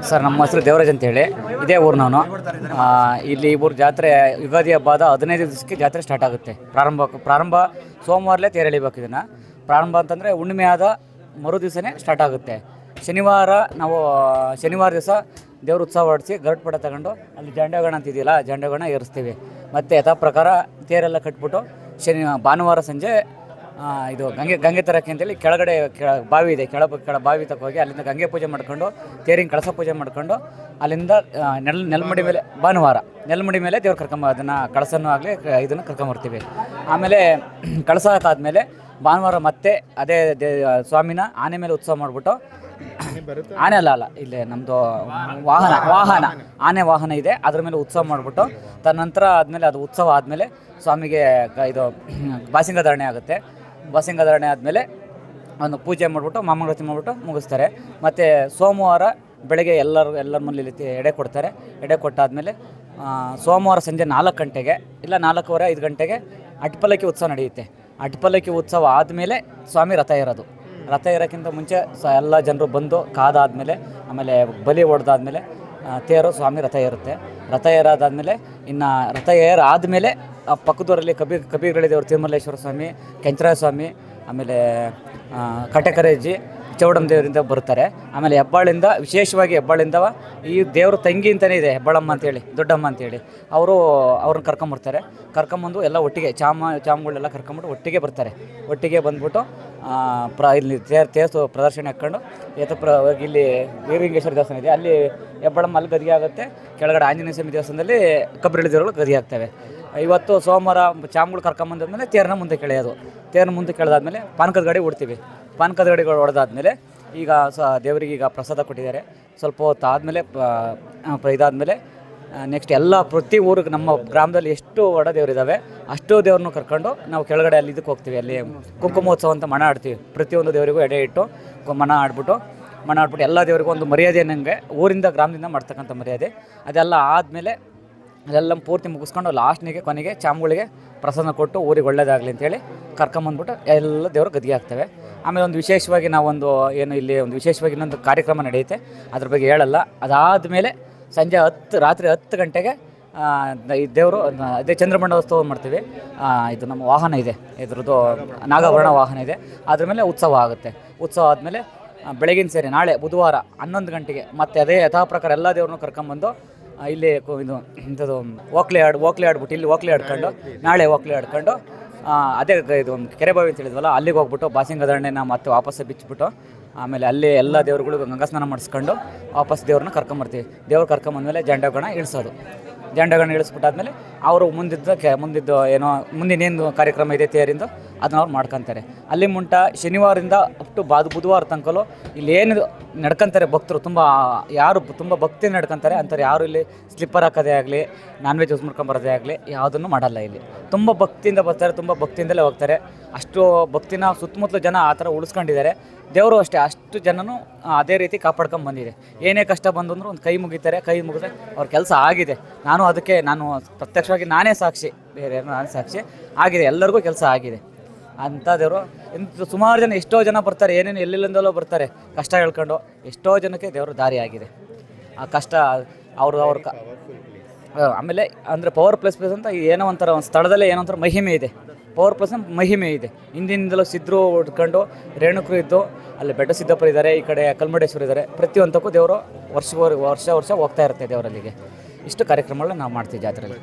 Sir, ನಮ್ಮ ಹೆಸರು ದೇವರಾಜ್ ಅಂತೇಳಿ, ಇದೇ ಊರು ನಾನು. ಇಲ್ಲಿ ಊರು ಜಾತ್ರೆ ಯುಗಾದಿ ಹಬ್ಬದ 15 ದಿವಸಕ್ಕೆ ಜಾತ್ರೆ ಸ್ಟಾರ್ಟ್ ಆಗುತ್ತೆ. ಪ್ರಾರಂಭ ಸೋಮವಾರಲೇ ತೇರು ಎಳಿಬೇಕು. ಇದನ್ನು ಪ್ರಾರಂಭ ಅಂತಂದರೆ ಹುಣ್ಣಿಮೆ ಆದ ಮರು ದಿವಸನೇ ಸ್ಟಾರ್ಟ್ ಆಗುತ್ತೆ. ಶನಿವಾರ ದಿವಸ ದೇವ್ರ ಉತ್ಸವ ಹೊಡಿಸಿ ಗರುಡ್ ಪಟ ತಗೊಂಡು ಅಲ್ಲಿ ಜಂಡಗಣ ಅಂತಿದೆಯಲ್ಲ, ಜಂಡಗಣ ಏರಿಸ್ತೀವಿ. ಮತ್ತು ಯಥಾ ಪ್ರಕಾರ ತೇರೆಲ್ಲ ಕಟ್ಬಿಟ್ಟು ಭಾನುವಾರ ಸಂಜೆ ಇದು ಗಂಗೆ ತರಕ್ಕೆ ಅಂತೇಳಿ ಕೆಳಗಡೆ ಬಾವಿ ಇದೆ, ಕೆಳ ಬಾವಿ ತಕ್ಕ ಹೋಗಿ ಅಲ್ಲಿಂದ ಗಂಗೆ ಪೂಜೆ ಮಾಡ್ಕೊಂಡು ತೇರಿನ ಕಳಸ ಪೂಜೆ ಮಾಡ್ಕೊಂಡು ಅಲ್ಲಿಂದ ನೆಲಮಡಿ ಮೇಲೆ ಭಾನುವಾರ ನೆಲಮಡಿ ಮೇಲೆ ದೇವ್ರು ಅದನ್ನು ಕಳಸನೂ ಆಗಲಿ ಇದನ್ನು ಕರ್ಕೊಂಬರ್ತೀವಿ. ಆಮೇಲೆ ಕಳಸ ಹಾಕಾದ್ಮೇಲೆ ಭಾನುವಾರ ಮತ್ತೆ ಅದೇ ಸ್ವಾಮಿನ ಆನೆ ಮೇಲೆ ಉತ್ಸವ ಮಾಡಿಬಿಟ್ಟು, ಆನೆ ಅಲ್ಲ ಇಲ್ಲೇ ನಮ್ಮದು ವಾಹನ ಆನೆ ವಾಹನ ಇದೆ, ಅದ್ರ ಮೇಲೆ ಉತ್ಸವ ಮಾಡಿಬಿಟ್ಟು ತದನಂತರ ಆದಮೇಲೆ ಅದು ಉತ್ಸವ ಆದಮೇಲೆ ಸ್ವಾಮಿಗೆ ಇದು ಬಾಸಿಂಗಧಾರಣೆ ಆಗುತ್ತೆ. ಬಾಸಿಂಗಧಾರಣೆ ಆದಮೇಲೆ ಒಂದು ಪೂಜೆ ಮಾಡಿಬಿಟ್ಟು ಮಾಮಂಗಳಾರತಿ ಮಾಡಿಬಿಟ್ಟು ಮುಗಿಸ್ತಾರೆ. ಮತ್ತು ಸೋಮವಾರ ಬೆಳಗ್ಗೆ ಎಲ್ಲರ ಮನೇಲಿ ಎಡೆ ಕೊಡ್ತಾರೆ. ಎಡೆ ಕೊಟ್ಟಾದಮೇಲೆ ಸೋಮವಾರ ಸಂಜೆ 4 ಗಂಟೆಗೆ ಇಲ್ಲ 4:15 5 ಗಂಟೆಗೆ ಅಟ್ಪಲ್ಲಕ್ಕಿ ಉತ್ಸವ ನಡೆಯುತ್ತೆ. ಅಟ್ಪಲ್ಲಕ್ಕಿ ಉತ್ಸವ ಆದಮೇಲೆ ಸ್ವಾಮಿ ರಥ ಇರೋದು. ರಥ ಇರೋಕ್ಕಿಂತ ಮುಂಚೆ ಎಲ್ಲ ಜನರು ಬಂದು ಕಾದಾದಮೇಲೆ ಆಮೇಲೆ ಬಲಿ ಹೊಡೆದಾದ್ಮೇಲೆ ತೇರು ಸ್ವಾಮಿ ರಥ ಏರುತ್ತೆ. ರಥ ಏರಾದಾದಮೇಲೆ ಇನ್ನು ರಥ ಏರಾದಮೇಲೆ ಆ ಪಕ್ಕದೂರಲ್ಲಿ ಕಬೀರಗಳಿ ದೇವರು ತಿರುಮಲೇಶ್ವರ ಸ್ವಾಮಿ, ಕೆಂಚರಾಯ ಸ್ವಾಮಿ, ಆಮೇಲೆ ಕಟಕರೇಜಿ ಚೌಡಮ್ಮ ದೇವರಿಂದ ಬರ್ತಾರೆ. ಆಮೇಲೆ ಹೆಬ್ಬಾಳಿಂದ ವಿಶೇಷವಾಗಿ ಈ ದೇವ್ರ ತಂಗಿ ಅಂತಲೇ ಇದೆ, ಹೆಬ್ಬಾಳಮ್ಮ ಅಂತೇಳಿ, ದೊಡ್ಡಮ್ಮ ಅಂತೇಳಿ, ಅವ್ರನ್ನ ಕರ್ಕೊಂಬರ್ತಾರೆ. ಕರ್ಕೊಂಬಂದು ಎಲ್ಲ ಒಟ್ಟಿಗೆ ಚಾಮಗಳೆಲ್ಲ ಕರ್ಕೊಂಬಿಟ್ಟು ಒಟ್ಟಿಗೆ ಬರ್ತಾರೆ. ಒಟ್ಟಿಗೆ ಬಂದ್ಬಿಟ್ಟು ಇಲ್ಲಿ ತೇರ್ಸು ಪ್ರದರ್ಶನ ಹಾಕ್ಕೊಂಡು ಇಲ್ಲಿ ವೀರಲಿಂಗೇಶ್ವರ ದೇವಸ್ಥಾನ ಇದೆ, ಅಲ್ಲಿ ಹೆಬ್ಬಾಳಮ್ಮ ಅಲ್ಲಿ ಗದಿಗೆ ಆಗುತ್ತೆ. ಕೆಳಗಡೆ ಆಂಜನೇಯ ಸ್ವಾಮಿ ದೇವಸ್ಥಾನದಲ್ಲಿ ಕಬ್ಬಿರಳಿ ದೇವರುಗಳು ಗದಿಗೆ ಆಗ್ತವೆ. ಇವತ್ತು ಸೋಮವಾರ ಚಾಮಗಳು ಕರ್ಕೊಂಬಂದಾದ್ಮೇಲೆ ತೇರನ್ನ ಮುಂದೆ ಕೆಳೆಯೋದು. ತೇರನ್ನ ಮುಂದೆ ಕೆಳೆದಾದ್ಮೇಲೆ ಪಾನಕದ ಗಾಡಿ ಹೊಡ್ತೀವಿ. ಪಾನಕದ ಗಾಡಿಗಳು ಹೊಡೆದಾದ್ಮೇಲೆ ಈಗ ದೇವರಿಗೆ ಈಗ ಪ್ರಸಾದ ಕೊಟ್ಟಿದ್ದಾರೆ. ಸ್ವಲ್ಪ ಹೊತ್ತು ಆದಮೇಲೆ ಇದಾದಮೇಲೆ ನೆಕ್ಸ್ಟ್ ಪ್ರತಿ ಊರಿಗೆ ನಮ್ಮ ಗ್ರಾಮದಲ್ಲಿ ಎಷ್ಟು ಒಡ ದೇವರಿದ್ದಾವೆ ಅಷ್ಟು ದೇವ್ರನ್ನೂ ಕರ್ಕೊಂಡು ನಾವು ಕೆಳಗಡೆ ಅಲ್ಲಿ ಇದಕ್ಕೆ ಹೋಗ್ತೀವಿ. ಅಲ್ಲಿ ಕುಂಕುಮೋತ್ಸವ ಅಂತ ಮಣ ಆಡ್ತೀವಿ. ಪ್ರತಿಯೊಂದು ದೇವರಿಗೂ ಎಡೆ ಇಟ್ಟು ಮಣ ಆಡ್ಬಿಟ್ಟು ಎಲ್ಲ ದೇವರಿಗೂ ಒಂದು ಮರ್ಯಾದೆ ನನಗೆ ಊರಿಂದ ಗ್ರಾಮದಿಂದ ಮಾಡ್ತಕ್ಕಂಥ ಮರ್ಯಾದೆ. ಅದೆಲ್ಲ ಆದಮೇಲೆ ಅದೆಲ್ಲ ಪೂರ್ತಿ ಮುಗಿಸ್ಕೊಂಡು ಕೊನೆಗೆ ಚಾಮಗಳಿಗೆ ಪ್ರಸಾದ ಕೊಟ್ಟು ಊರಿಗೆ ಒಳ್ಳೇದಾಗಲಿ ಅಂತೇಳಿ ಕರ್ಕೊಂಬಂದ್ಬಿಟ್ಟು ಎಲ್ಲ ದೇವರು ಗದಿಗೆ ಆಗ್ತವೆ. ಆಮೇಲೆ ಒಂದು ವಿಶೇಷವಾಗಿ ಇಲ್ಲಿ ಒಂದು ವಿಶೇಷವಾಗಿ ಇನ್ನೊಂದು ಕಾರ್ಯಕ್ರಮ ನಡೆಯುತ್ತೆ, ಅದ್ರ ಬಗ್ಗೆ ಹೇಳಲ್ಲ. ಅದಾದಮೇಲೆ ಸಂಜೆ ರಾತ್ರಿ 10 ಗಂಟೆಗೆ ಈ ದೇವರು ಅದೇ ಚಂದ್ರಮಂಡಲೋತ್ಸವ ಮಾಡ್ತೀವಿ. ಇದು ನಮ್ಮ ವಾಹನ ಇದೆ, ಇದ್ರದ್ದು ನಾಗಾಭರಣ ವಾಹನ ಇದೆ, ಅದ್ರ ಮೇಲೆ ಉತ್ಸವ ಆಗುತ್ತೆ. ಉತ್ಸವ ಆದಮೇಲೆ ಬೆಳಗಿನ ಸೇರಿ ನಾಳೆ ಬುಧವಾರ 11 ಗಂಟೆಗೆ ಮತ್ತೆ ಅದೇ ಯಥಾ ಪ್ರಕಾರ ಎಲ್ಲ ದೇವ್ರನ್ನೂ ಕರ್ಕೊಂಬಂದು ಇಲ್ಲಿ ಓಕ್ಲಿ ಆಡ್ಬಿಟ್ಟು ಇಲ್ಲಿ ಓಕ್ಲಿ ಆಡ್ಕೊಂಡು ನಾಳೆ ಓಕ್ಲಿ ಆಡ್ಕೊಂಡು ಅದೇ ಇದು ಒಂದು ಕೆರೆ ಬಾವಿ ಅಂತ ಹೇಳಿದ್ವಲ್ಲ, ಅಲ್ಲಿಗೆ ಹೋಗ್ಬಿಟ್ಟು ಬಾಸಿಂಗಧಾರಣೆನ ಮತ್ತೆ ವಾಪಸ್ಸು ಬಿಚ್ಚಿಬಿಟ್ಟು ಆಮೇಲೆ ಅಲ್ಲಿ ಎಲ್ಲ ದೇವ್ರುಗಳು ಗಂಗಾಸ್ನಾನ ಮಾಡಿಸ್ಕೊಂಡು ವಾಪಸ್ ದೇವ್ರನ್ನ ಕರ್ಕೊಂಬರ್ತೀವಿ. ದೇವ್ರು ಕರ್ಕೊಂಬಂದ್ಮೇಲೆ ಜಂಡಗಣ ಇಳಿಸೋದು. ಜಂಡಗಣ ಇಳಿಸ್ಬಿಟ್ಟಾದ್ಮೇಲೆ ಅವರು ಮುಂದಿದ್ದು ಮುಂದಿನೇನು ಕಾರ್ಯಕ್ರಮ ಇದೆ ತೇರಿಂದು ಅದನ್ನ ಅವ್ರು ಮಾಡ್ಕೊತಾರೆ. ಅಲ್ಲಿ ಶನಿವಾರದಿಂದ ಅಪ್ ಟು ಬುಧವಾರ ತನಕಲು ಇಲ್ಲಿ ಏನು ನಡ್ಕೊತಾರೆ ಭಕ್ತರು, ಯಾರು ತುಂಬ ಭಕ್ತಿ ನಡ್ಕೊತಾರೆ ಅಂತಾರೆ. ಯಾರು ಇಲ್ಲಿ ಸ್ಲಿಪ್ಪರ್ ಹಾಕೋದೇ ಆಗಲಿ, ನಾನ್ ವೆಜ್ ಯೂಸ್ ಮಾಡ್ಕೊಂಬರೋದೇ ಆಗಲಿ ಯಾವುದನ್ನು ಮಾಡಲ್ಲ. ಇಲ್ಲಿ ತುಂಬ ಭಕ್ತಿಯಿಂದ ಬರ್ತಾರೆ, ತುಂಬ ಭಕ್ತಿಯಿಂದಲೇ ಹೋಗ್ತಾರೆ. ಅಷ್ಟು ಭಕ್ತಿನ ಸುತ್ತಮುತ್ತಲು ಜನ ಆ ಥರ ಉಳಿಸ್ಕೊಂಡಿದ್ದಾರೆ. ದೇವರು ಅಷ್ಟೇ ಅಷ್ಟು ಜನನೂ ಅದೇ ರೀತಿ ಕಾಪಾಡ್ಕೊಂಡು ಬಂದಿದೆ. ಏನೇ ಕಷ್ಟ ಬಂದು ಅಂದರೂ ಒಂದು ಕೈ ಮುಗಿತಾರೆ. ಕೈ ಮುಗಿದ್ರೆ ಅವ್ರ ಕೆಲಸ ಆಗಿದೆ. ನಾನು ಪ್ರತ್ಯಕ್ಷವಾಗಿ ನಾನೇ ಸಾಕ್ಷಿ, ಬೇರೆ ನಾನೇ ಸಾಕ್ಷಿ ಆಗಿದೆ. ಎಲ್ಲರಿಗೂ ಕೆಲಸ ಆಗಿದೆ ಅಂಥ ದೇವರು. ಸುಮಾರು ಜನ ಎಷ್ಟೋ ಜನ ಬರ್ತಾರೆ, ಏನೇನು ಎಲ್ಲೆಲ್ಲಿಂದಲೋ ಬರ್ತಾರೆ ಕಷ್ಟ ಹೇಳ್ಕೊಂಡು. ಎಷ್ಟೋ ಜನಕ್ಕೆ ದೇವರು ದಾರಿ ಆಗಿದೆ. ಆ ಕಷ್ಟ ಆಮೇಲೆ ಅಂದರೆ ಪವರ್ ಪ್ಲಸ್ ಅಂತ ಏನೋ ಒಂಥರ ಒಂದು ಸ್ಥಳದಲ್ಲೇ ಏನೋ ಒಂಥರ ಮಹಿಮೆ ಇದೆ. ಪವರ್ ಪ್ಲಸ್ ಮಹಿಮೆ ಇದೆ. ಹಿಂದಿನಿಂದಲೂ ಸಿದ್ಧರು ಉಡ್ಕೊಂಡು ರೇಣುಕರು ಇದ್ದು, ಅಲ್ಲಿ ಬೆಟ್ಟ ಸಿದ್ದಪ್ಪರು ಇದ್ದಾರೆ, ಈ ಕಡೆ ಕಲ್ಮಡೇಶ್ವರ ಇದ್ದಾರೆ. ಪ್ರತಿಯೊಂದಕ್ಕೂ ದೇವರು ವರ್ಷ ಹೋಗ್ತಾ ಇರುತ್ತೆ ದೇವರಲ್ಲಿಗೆ. ಇಷ್ಟು ಕಾರ್ಯಕ್ರಮಗಳನ್ನ ನಾವು ಮಾಡ್ತೀವಿ ಜಾತ್ರೆಯಲ್ಲಿ.